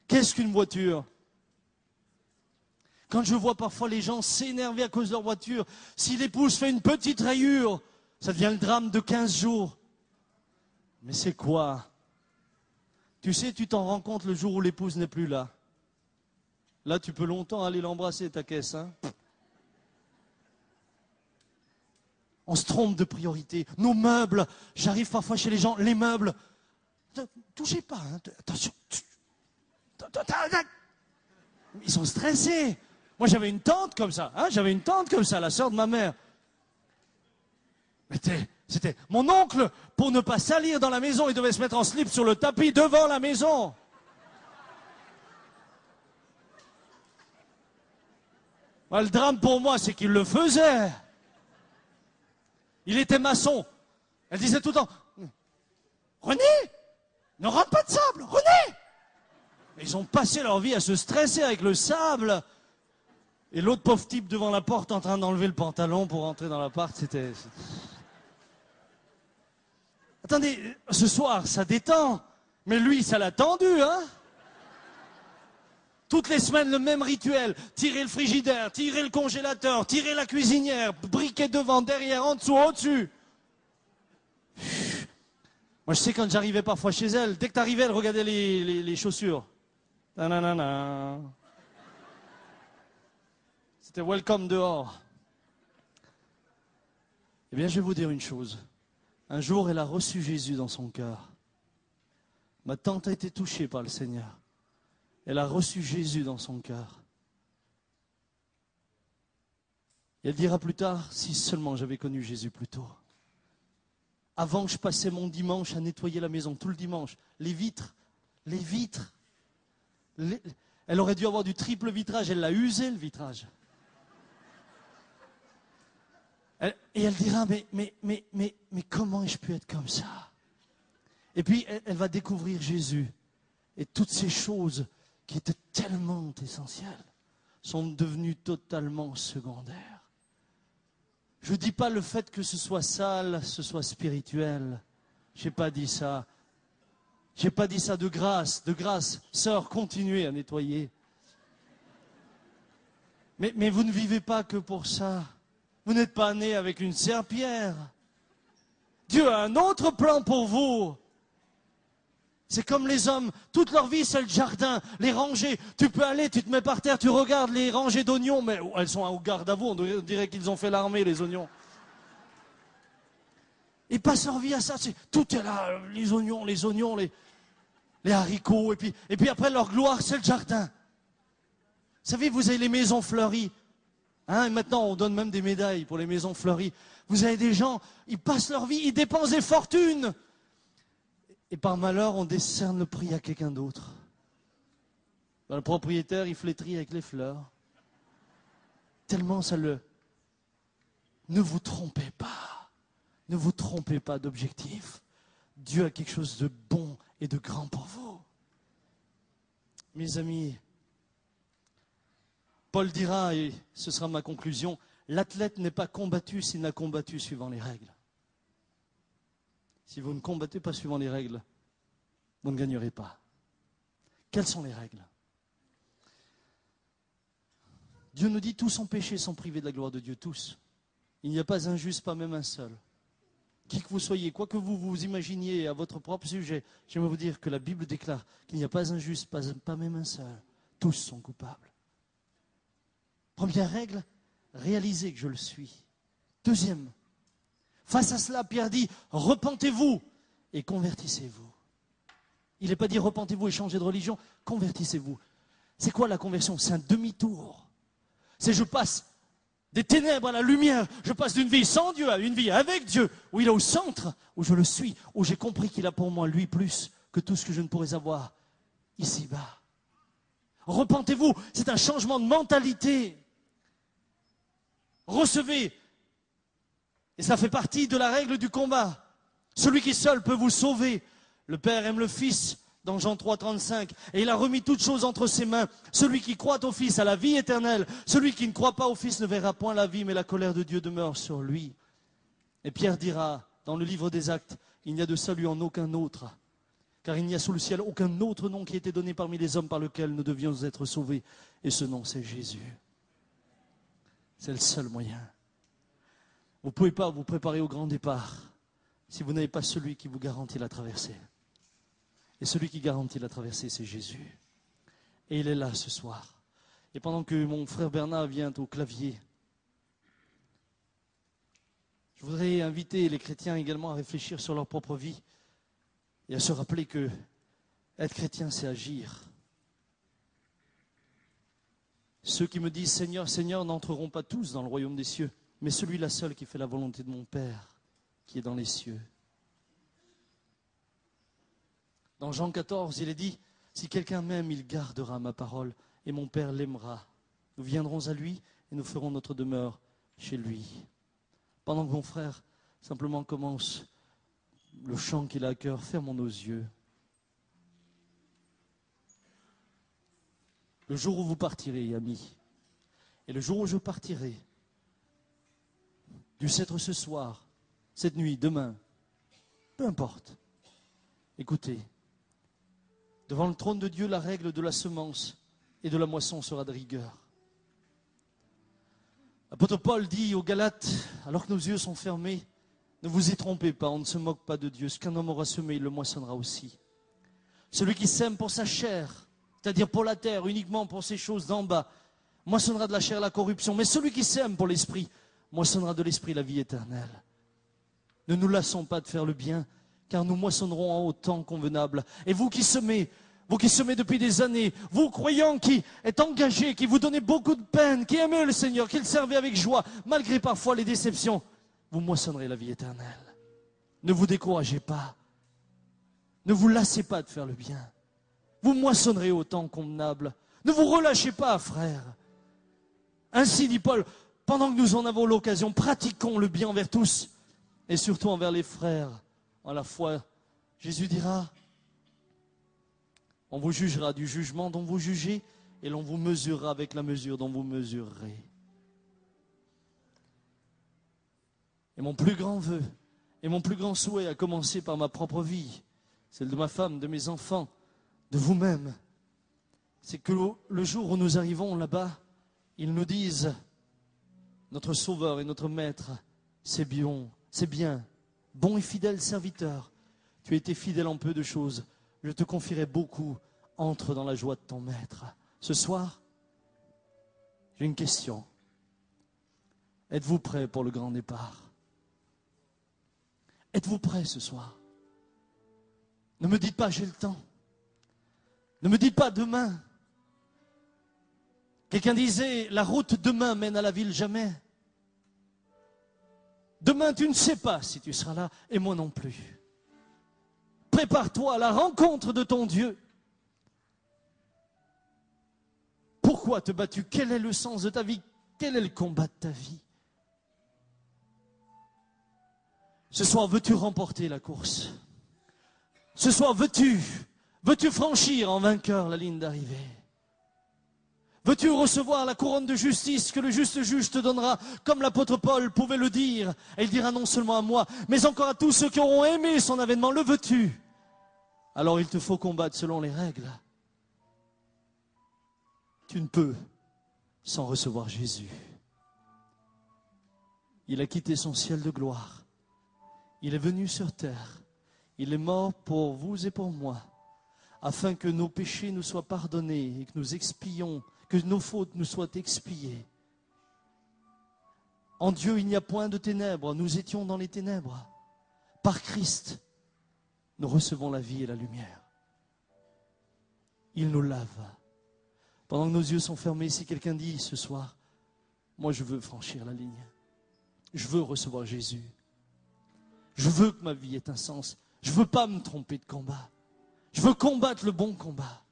Qu'est-ce qu'une voiture? Quand je vois parfois les gens s'énerver à cause de leur voiture, si l'épouse fait une petite rayure, ça devient le drame de 15 jours. Mais c'est quoi? Tu sais, tu t'en rends compte le jour où l'épouse n'est plus là. Là, tu peux longtemps aller l'embrasser, ta caisse. On se trompe de priorité. Nos meubles, j'arrive parfois chez les gens, les meubles. Touchez pas, attention. Ils sont stressés. Moi, j'avais une tante comme ça. J'avais une tante comme ça, la sœur de ma mère. Mais c'était mon oncle, pour ne pas salir dans la maison, il devait se mettre en slip sur le tapis devant la maison. Le drame pour moi, c'est qu'il le faisait. Il était maçon. Elle disait tout le temps, René, ne rentre pas de sable, René. Ils ont passé leur vie à se stresser avec le sable. Et l'autre pauvre type devant la porte en train d'enlever le pantalon pour rentrer dans l'appart, c'était... Attendez, ce soir, ça détend. Mais lui, ça l'a tendu, Toutes les semaines, le même rituel. Tirer le frigidaire, tirer le congélateur, tirer la cuisinière, briquet devant, derrière, en dessous, au-dessus. Moi, je sais quand j'arrivais parfois chez elle, dès que t'arrivais, elle regardait les chaussures. Nanana. C'était welcome dehors. Eh bien, je vais vous dire une chose. Un jour, elle a reçu Jésus dans son cœur. Ma tante a été touchée par le Seigneur. Elle a reçu Jésus dans son cœur. Et elle dira plus tard, si seulement j'avais connu Jésus plus tôt. Avant, je passais mon dimanche à nettoyer la maison, tout le dimanche. Les vitres. Elle aurait dû avoir du triple vitrage, elle l'a usé le vitrage. Et elle dira, mais comment ai-je pu être comme ça? Et puis, elle va découvrir Jésus. Et toutes ces choses qui étaient tellement essentielles, sont devenues totalement secondaires. Je ne dis pas le fait que ce soit sale, ce soit spirituel. Je n'ai pas dit ça. Je n'ai pas dit ça de grâce. De grâce, sœur, continuez à nettoyer. Mais vous ne vivez pas que pour ça. Vous n'êtes pas né avec une serpillière. Dieu a un autre plan pour vous. C'est comme les hommes, toute leur vie c'est le jardin, les rangées. Tu peux aller, tu te mets par terre, tu regardes les rangées d'oignons, mais elles sont au garde à vous, on dirait qu'ils ont fait l'armée, les oignons. Ils passent leur vie à ça, tout est là, les oignons, les haricots, et puis après leur gloire c'est le jardin. Vous savez, vous avez les maisons fleuries. Hein, et maintenant on donne même des médailles pour les maisons fleuries. Vous avez des gens, ils passent leur vie, ils dépensent des fortunes. Et par malheur, on décerne le prix à quelqu'un d'autre. Le propriétaire, il flétrit avec les fleurs. Tellement ça le... Ne vous trompez pas. Ne vous trompez pas d'objectif. Dieu a quelque chose de bon et de grand pour vous. Mes amis, Paul dira, et ce sera ma conclusion, l'athlète n'est pas combattu s'il n'a combattu suivant les règles. Si vous ne combattez pas suivant les règles, vous ne gagnerez pas. Quelles sont les règles? Dieu nous dit, tous ont péché, sont privés de la gloire de Dieu, tous. Il n'y a pas un juste, pas même un seul. Qui que vous soyez, quoi que vous vous imaginiez à votre propre sujet, j'aimerais vous dire que la Bible déclare qu'il n'y a pas un juste, pas même un seul. Tous sont coupables. Première règle, réalisez que je le suis. Deuxième, face à cela, Pierre dit, repentez-vous et convertissez-vous. Il n'est pas dit repentez-vous et changez de religion, convertissez-vous. C'est quoi la conversion? C'est un demi-tour. C'est je passe des ténèbres à la lumière, je passe d'une vie sans Dieu à une vie avec Dieu, où il est au centre, où je le suis, où j'ai compris qu'il a pour moi lui plus que tout ce que je ne pourrais avoir ici-bas. Repentez-vous, c'est un changement de mentalité. Recevez. Et ça fait partie de la règle du combat. Celui qui seul peut vous sauver. Le Père aime le Fils, dans Jean 3, 35. Et il a remis toutes choses entre ses mains. Celui qui croit au Fils a la vie éternelle. Celui qui ne croit pas au Fils ne verra point la vie, mais la colère de Dieu demeure sur lui. Et Pierre dira, dans le livre des Actes, il n'y a de salut en aucun autre. Car il n'y a sous le ciel aucun autre nom qui ait été donné parmi les hommes par lequel nous devions être sauvés. Et ce nom, c'est Jésus. C'est le seul moyen. Vous ne pouvez pas vous préparer au grand départ si vous n'avez pas celui qui vous garantit la traversée. Et celui qui garantit la traversée, c'est Jésus. Et il est là ce soir. Et pendant que mon frère Bernard vient au clavier, je voudrais inviter les chrétiens également à réfléchir sur leur propre vie et à se rappeler que être chrétien, c'est agir. Ceux qui me disent « Seigneur, Seigneur » n'entreront pas tous dans le royaume des cieux, mais celui-là seul qui fait la volonté de mon Père, qui est dans les cieux. Dans Jean 14, il est dit « Si quelqu'un m'aime, il gardera ma parole, et mon Père l'aimera. Nous viendrons à lui, et nous ferons notre demeure chez lui. » Pendant que mon frère simplement commence le chant qu'il a à cœur, fermons nos yeux. Le jour où vous partirez, amis, et le jour où je partirai, du être ce soir, cette nuit, demain, peu importe, écoutez, devant le trône de Dieu, la règle de la semence et de la moisson sera de rigueur. L'apôtre Paul dit aux Galates, alors que nos yeux sont fermés, ne vous y trompez pas, on ne se moque pas de Dieu. Ce qu'un homme aura semé, il le moissonnera aussi. Celui qui sème pour sa chair, c'est-à-dire pour la terre, uniquement pour ces choses d'en bas, moissonnera de la chair la corruption. Mais celui qui sème pour l'esprit, moissonnera de l'esprit la vie éternelle. Ne nous lassons pas de faire le bien, car nous moissonnerons au temps convenable. Et vous qui semez depuis des années, vous croyants qui êtes engagés, qui vous donnez beaucoup de peine, qui aimez le Seigneur, qui le servez avec joie, malgré parfois les déceptions, vous moissonnerez la vie éternelle. Ne vous découragez pas. Ne vous lassez pas de faire le bien. Vous moissonnerez au temps convenable. Ne vous relâchez pas, frères. Ainsi dit Paul, pendant que nous en avons l'occasion, pratiquons le bien envers tous, et surtout envers les frères, en la foi. Jésus dira, On vous jugera du jugement dont vous jugez et l'on vous mesurera avec la mesure dont vous mesurerez. Et mon plus grand vœu et mon plus grand souhait, à commencer par ma propre vie, celle de ma femme, de mes enfants, de vous-même, c'est que le jour où nous arrivons là-bas, ils nous disent, notre Sauveur et notre Maître, c'est bien, bon et fidèle serviteur, tu as été fidèle en peu de choses, je te confierai beaucoup, entre dans la joie de ton Maître. Ce soir, j'ai une question. Êtes-vous prêts pour le grand départ? Êtes-vous prêts ce soir? Ne me dites pas j'ai le temps. Ne me dites pas demain. Quelqu'un disait, la route demain mène à la ville jamais. Demain, tu ne sais pas si tu seras là, et moi non plus. Prépare-toi à la rencontre de ton Dieu. Pourquoi te bats-tu? Quel est le sens de ta vie? Quel est le combat de ta vie? Ce soir, veux-tu remporter la course? Ce soir, veux-tu franchir en vainqueur la ligne d'arrivée? Veux-tu recevoir la couronne de justice que le juste juge te donnera, comme l'apôtre Paul pouvait le dire? Et il dira non seulement à moi, mais encore à tous ceux qui auront aimé son avènement. Le veux-tu? Alors il te faut combattre selon les règles. Tu ne peux sans recevoir Jésus. Il a quitté son ciel de gloire. Il est venu sur terre. Il est mort pour vous et pour moi, afin que nos péchés nous soient pardonnés et que nous expions, que nos fautes nous soient expiées. En Dieu, il n'y a point de ténèbres. Nous étions dans les ténèbres. Par Christ, nous recevons la vie et la lumière. Il nous lave. Pendant que nos yeux sont fermés, si quelqu'un dit ce soir, moi je veux franchir la ligne. Je veux recevoir Jésus. Je veux que ma vie ait un sens. Je ne veux pas me tromper de combat. Je veux combattre le bon combat.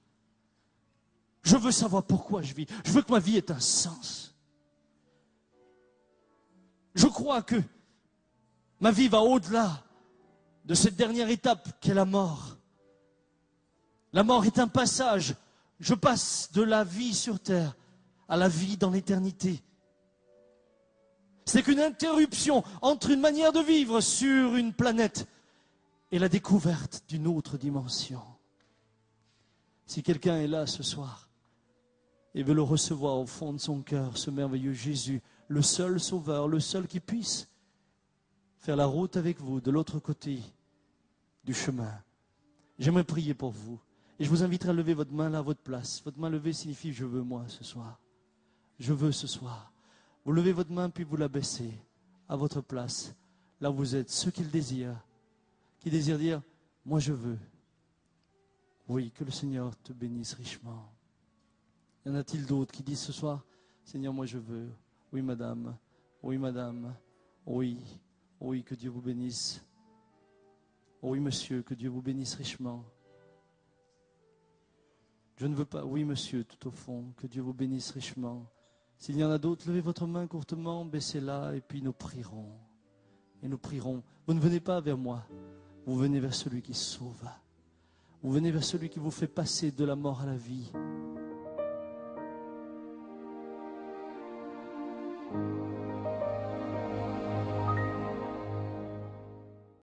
Je veux savoir pourquoi je vis. Je veux que ma vie ait un sens. Je crois que ma vie va au-delà de cette dernière étape qu'est la mort. La mort est un passage. Je passe de la vie sur terre à la vie dans l'éternité. C'est qu'une interruption entre une manière de vivre sur une planète et la découverte d'une autre dimension. Si quelqu'un est là ce soir et veut le recevoir au fond de son cœur, ce merveilleux Jésus, le seul sauveur, le seul qui puisse faire la route avec vous de l'autre côté du chemin, j'aimerais prier pour vous. Et je vous inviterai à lever votre main là à votre place. Votre main levée signifie je veux moi ce soir. Je veux ce soir. Vous levez votre main puis vous la baissez à votre place. Là où vous êtes, ceux qui le désirent, qui désirent dire moi je veux. Oui, que le Seigneur te bénisse richement. Y en a-t-il d'autres qui disent ce soir Seigneur, moi je veux. Oui madame, oui madame, oui, oui, que Dieu vous bénisse. Oui monsieur, que Dieu vous bénisse richement. Je ne veux pas, oui monsieur, tout au fond, que Dieu vous bénisse richement. S'il y en a d'autres, levez votre main courtement, baissez-la et puis nous prierons. Et nous prierons. Vous ne venez pas vers moi, vous venez vers celui qui sauve. Vous venez vers celui qui vous fait passer de la mort à la vie.